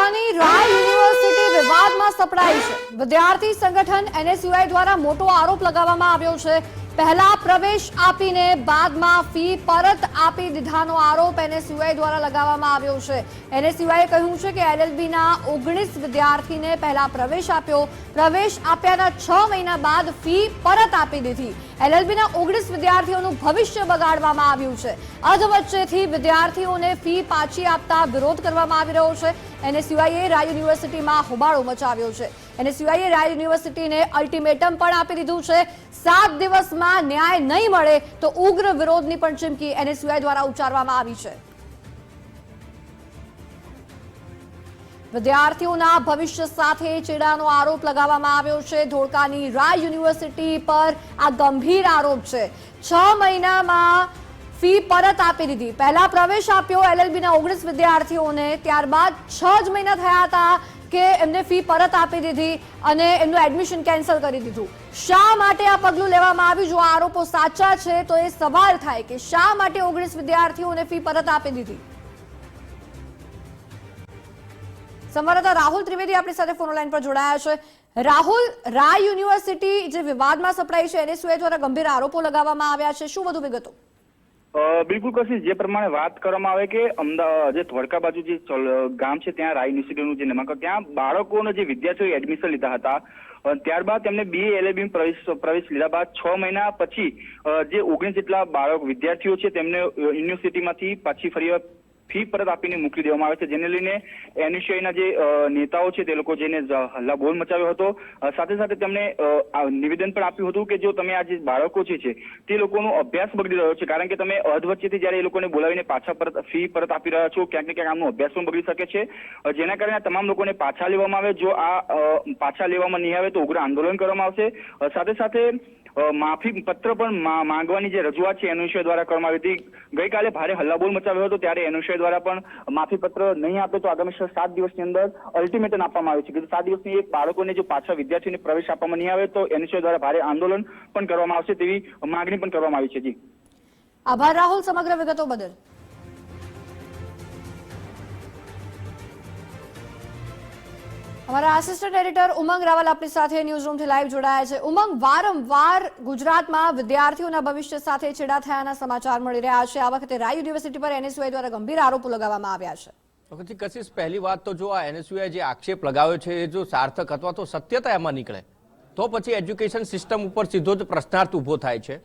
ધોળકાની રાય university વિવાદમાં સપડાઈ છે। વિદ્યાર્થી સંગઠન એનએસયુઆઈ દ્વારા મોટો આરોપ લગાવવામાં આવ્યો છે। પહેલા પ્રવેશ આપીને બાદમાં ફી પરત આપી દીધાનો આરોપ એનએસયુઆઈ દ્વારા લગાવવામાં આવ્યો છે। એનએસયુઆઈએ કહ્યું છે કે એલએલબીના 19 વિદ્યાર્થીને પહેલા પ્રવેશ આપ્યો, પ્રવેશ આપ્યાના 6 મહિના બાદ ફી પરત આપી દીધી। એલએલબીના 19 વિદ્યાર્થીઓનું ભવિષ્ય બગાડવામાં આવ્યું છે। અધવચ્ચેથી વિદ્યાર્થીઓને ફી પાછી આપતા વિરોધ કરવામાં આવી રહ્યો છે। એનએસયુઆઈએ રાય યુનિવર્સિટીમાં હોબાળો મચાવ્યો છે। એનએસયુઆઈએ રાય યુનિવર્સિટીને અલ્ટિમેટમ પણ આપી દીધું છે। 7 દિવસમાં ન્યાય નહીં મળે તો ઉગ્ર વિરોધની પણ ચીમકી એનએસયુઆઈ દ્વારા ઉચ્ચારવામાં આવી છે। વિદ્યાર્થીઓના ભવિષ્ય સાથે ચેડાનો આરોપ લગાવવામાં આવ્યો છે। ધોળકાની રાય યુનિવર્સિટી પર આ ગંભીર આરોપ છે। 6 મહિનામાં ફી પરત આપી દીધી, પહેલા પ્રવેશ આપ્યો એલએલબીના 19 વિદ્યાર્થીઓને, ત્યારબાદ 6 જ મહિના થયા હતા કે એમને ફી પરત આપી દીધી અને એમનું એડમિશન કેન્સલ કરી દીધું। શા માટે આ પગલું લેવામાં આવ્યું? જો આરોપો સાચા છે તો એ સવાલ થાય કે શા માટે 19 વિદ્યાર્થીઓને ફી પરત આપી દીધી? સંવાદદાતા રાહુલ ત્રિવેદી આપણી સાથે ફોન લાઈન પર જોડાયા છે। રાહુલ, રાય યુનિવર્સિટી જે વિવાદમાં સપડાઈ છે, એનએસયુઆઈ દ્વારા ગંભીર આરોપો લગાવવામાં આવ્યા છે, શું વધુ વિગતો? બિલકુલ કશિશ, જે પ્રમાણે વાત કરવામાં આવે કે અમદાવાદ જે ધોળકા બાજુ જે ગામ છે ત્યાં રાય યુનિવર્સિટીનું જે નામાંકન, ત્યાં બાળકોને જે વિદ્યાર્થીઓએ એડમિશન લીધા હતા, ત્યારબાદ તેમને બીએ એલએલબી પ્રવેશ લીધા બાદ 6 મહિના પછી જે 19 જેટલા બાળક વિદ્યાર્થીઓ છે તેમને યુનિવર્સિટીમાંથી પાછી ફરી ફી પરત આપીને મોકલી દેવામાં આવે છે, જેને લઈને એનએસયુઆઈના જે નેતાઓ છે તે લોકો જેને હલ્લાબોલ મચાવ્યો હતો। સાથે સાથે તેમણે નિવેદન પણ આપ્યું હતું કે જો તમે આ જે બાળકો છે તે લોકોનો અભ્યાસ બગડી રહ્યો છે, કારણ કે તમે અધવચ્ચેથી જ્યારે એ લોકોને બોલાવીને પાછા ફી પરત આપી રહ્યા છો, ક્યાંક ને ક્યાંક આમનો અભ્યાસ પણ બગડી શકે છે, જેના કારણે તમામ લોકોને પાછા લેવામાં આવે। જો આ પાછા લેવામાં નહીં આવે તો ઉગ્ર આંદોલન કરવામાં આવશે। સાથે સાથે માફી પત્ર પણ માંગવાની જે રજૂઆત છે એનએસયુઆઈ દ્વારા કરવામાં આવી હતી। ગઈકાલે ભારે હલ્લાબોલ મચાવ્યો હતો, ત્યારે એનએસયુઆઈ દ્વારા પણ માફી પત્ર નહીં આપે તો આગામી 7 દિવસની અંદર અલ્ટિમેટમ આપવામાં આવ્યું છે કે 7 દિવસની એક બાળકોને જો પાછા વિદ્યાર્થીઓને પ્રવેશ આપવામાં નહીં આવે તો એનએસયુઆઈ દ્વારા ભારે આંદોલન પણ કરવામાં આવશે તેવી માંગણી પણ કરવામાં આવી છે। જી આભાર રાહુલ સમગ્ર વિગતો બદલ। हमारा असिस्टंट एडिटर उमंग रावल अपनी साथे न्यूज रूम થી લાઈવ જોડાયા છે। ઉમંગ, વારંવાર ગુજરાતમાં વિદ્યાર્થીઓના ભવિષ્ય સાથે છેડા થયાના સમાચાર મળી રહ્યા છે। આ વખતે રાય યુનિવર્સિટી પર એનએસયુઆઈ દ્વારા ગંભીર આરોપો લગાવવામાં આવ્યા છે। કશિશ, પહેલી વાત તો જો આ એનએસયુઆઈ જે આક્ષેપ લગાવ્યો છે એ જો સાર્થક અથવા તો સત્યતા એમાં નીકળે તો પછી એજ્યુકેશન સિસ્ટમ ઉપર સીધો જ પ્રશ્નાર્થ ઉભો થાય છે।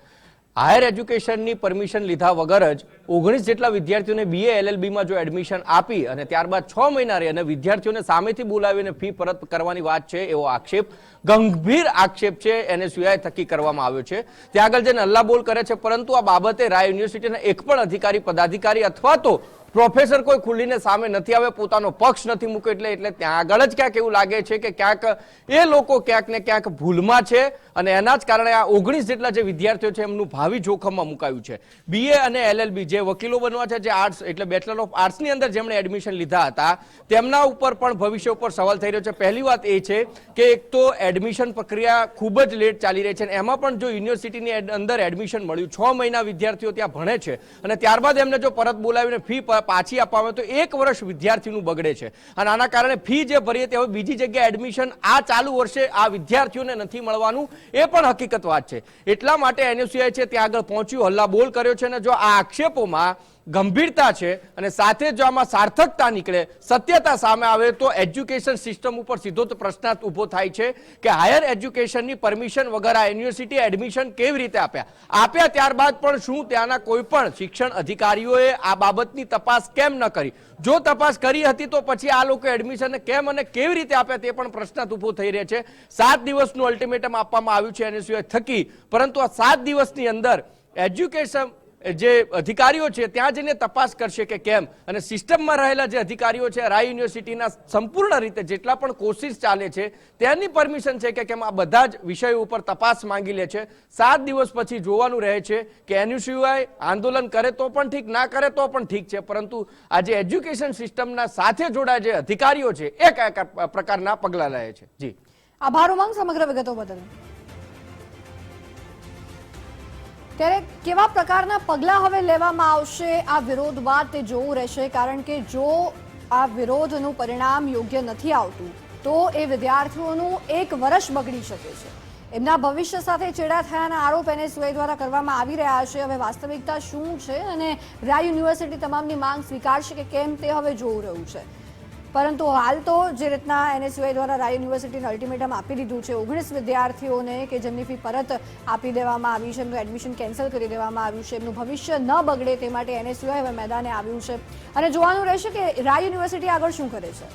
હાયર એજ્યુકેશનની પરમિશન લીધા વગર જ 19 જેટલા વિદ્યાર્થીઓને બીએ એલએલબીમાં જો એડમિશન આપી અને ત્યારબાદ 6 મહિના રહી અને વિદ્યાર્થીઓને સામેથી બોલાવીને ફી પરત કરવાની વાત છે, એવો આક્ષેપ, ગંભીર આક્ષેપ છે એનએસયુઆઈ થકી કરવામાં આવ્યો છે। ત્યાં આગળ જઈને હલ્લાબોલ કરે છે, પરંતુ આ બાબતે રાય યુનિવર્સિટીના એક પણ અધિકારી, પદાધિકારી અથવા તો પ્રોફેસર કોઈ ખુલીને સામે નથી આવે, પોતાનો પક્ષ નથી મૂક્યો, એટલે ત્યાં આગળ જ ક્યાંક એવું લાગે છે કે ક્યાંક એ લોકો ક્યાંક ને ક્યાંક ભૂલમાં છે અને એના જ કારણે આ 19 જેટલા જે વિદ્યાર્થીઓ છે એમનું ભાવિ જોખમમાં મુકાયું છે। બીએ અને એલએલબી જે વકીલો બનવા છે, જે આર્ટ્સ એટલે બેચલર ઓફ આર્ટ્સની અંદર જેમણે એડમિશન લીધા હતા, તેમના ઉપર પણ ભવિષ્ય ઉપર સવાલ થઈ રહ્યો છે। પહેલી વાત એ છે કે એક તો એડમિશન પ્રક્રિયા ખૂબ જ લેટ ચાલી રહી છે અને એમાં પણ જો યુનિવર્સિટીની અંદર એડમિશન મળ્યું, 6 મહિના વિદ્યાર્થીઓ ત્યાં ભણે છે અને ત્યારબાદ એમને જો પરત બોલાવીને ફી પાછી આપવામાં તો 1 વર્ષ વિદ્યાર્થીનું બગડે છે અને આના કારણે ફી જે ભરીએ તે હવે બીજી જગ્યાએ એડમિશન આ ચાલુ વર્ષે આ વિદ્યાર્થીઓને નથી મળવાનું, એ પણ હકીકત વાત છે। એટલા માટે એનએસયુઆઈ છે ત્યાં આગળ પહોંચ્યું, હલ્લાબોલ કર્યો છે અને જો આ આક્ષેપોમાં ગંભીરતા છે અને સાથે જો આમાં સાર્થકતા નીકળે, સત્યતા સામે આવે તો એજ્યુકેશન સિસ્ટમ ઉપર સીધો તો પ્રશ્નાર્થ ઉભો થાય છે કે હાયર એજ્યુકેશનની પરમિશન વગર આ યુનિવર્સિટી એડમિશન કેવી રીતે આપ્યા ત્યારબાદ પણ શું ત્યાંના કોઈ પણ શિક્ષણ અધિકારીઓએ આ બાબતની તપાસ કેમ ન કરી? જો તપાસ કરી હતી તો પછી આ લોકો એડમિશન કેમ અને કેવી રીતે આપ્યા તે પણ પ્રશ્નાર્થ ઉભો થઈ રહ્યો છે। 7 દિવસનું અલ્ટિમેટમ આપવામાં આવ્યું છે એનએસયુઆઈ થકી, પરંતુ આ 7 દિવસની અંદર એજ્યુકેશન જે અધિકારીઓ છે ત્યાં જઈને તપાસ કરશે કે કેમ, અને સિસ્ટમમાં રહેલા જે અધિકારીઓ છે રાય યુનિવર્સિટીના સંપૂર્ણ રીતે જેટલા પણ કોર્સિસ ચાલે છે તેની પરમિશન છે કે કેમ, આ બધા જ વિષયો ઉપર તપાસ માંગી લે છે। 7 દિવસ પછી જોવાનું રહે છે કે એનએસયુઆઈ આંદોલન કરે તો પણ ઠીક, ના કરે તો પણ ઠીક છે, પરંતુ આ જે એજ્યુકેશન સિસ્ટમના સાથે જોડાયેલા જે અધિકારીઓ છે એ કયા પ્રકારના પગલાં લે છે। જી આભાર ઉમંગ સમગ્ર વિગતો બદલ। ત્યારે કેવા પ્રકારના પગલાં હવે લેવામાં આવશે આ વિરોધ બાદ તે જોવું રહેશે, કારણ કે જો આ વિરોધનું પરિણામ યોગ્ય નથી આવતું તો એ વિદ્યાર્થીઓનું 1 વર્ષ બગડી શકે છે. એમના ભવિષ્ય સાથે ચેડા થયાના આરોપ એનએસયુઆઈ દ્વારા કરવામાં આવી રહ્યા છે. હવે વાસ્તવિકતા શું છે અને રાય યુનિવર્સિટી તમામની માંગ સ્વીકારશે કે કેમ તે હવે જોવું રહ્યું છે. પરંતુ હાલ તો જે રીતના એનએસયુઆઈ દ્વારા રાય યુનિવર્સિટીને અલ્ટિમેટમ આપી દીધું છે 19 વિદ્યાર્થીઓને કે જેમની ફી પરત આપી દેવામાં આવી છે, એમનું એડમિશન કેન્સલ કરી દેવામાં આવ્યું છે, એમનું ભવિષ્ય ન બગડે તે માટે એનએસયુઆઈ હવે મેદાને આવ્યું છે અને જોવાનું રહેશે કે રાય યુનિવર્સિટી આગળ શું કરે છે.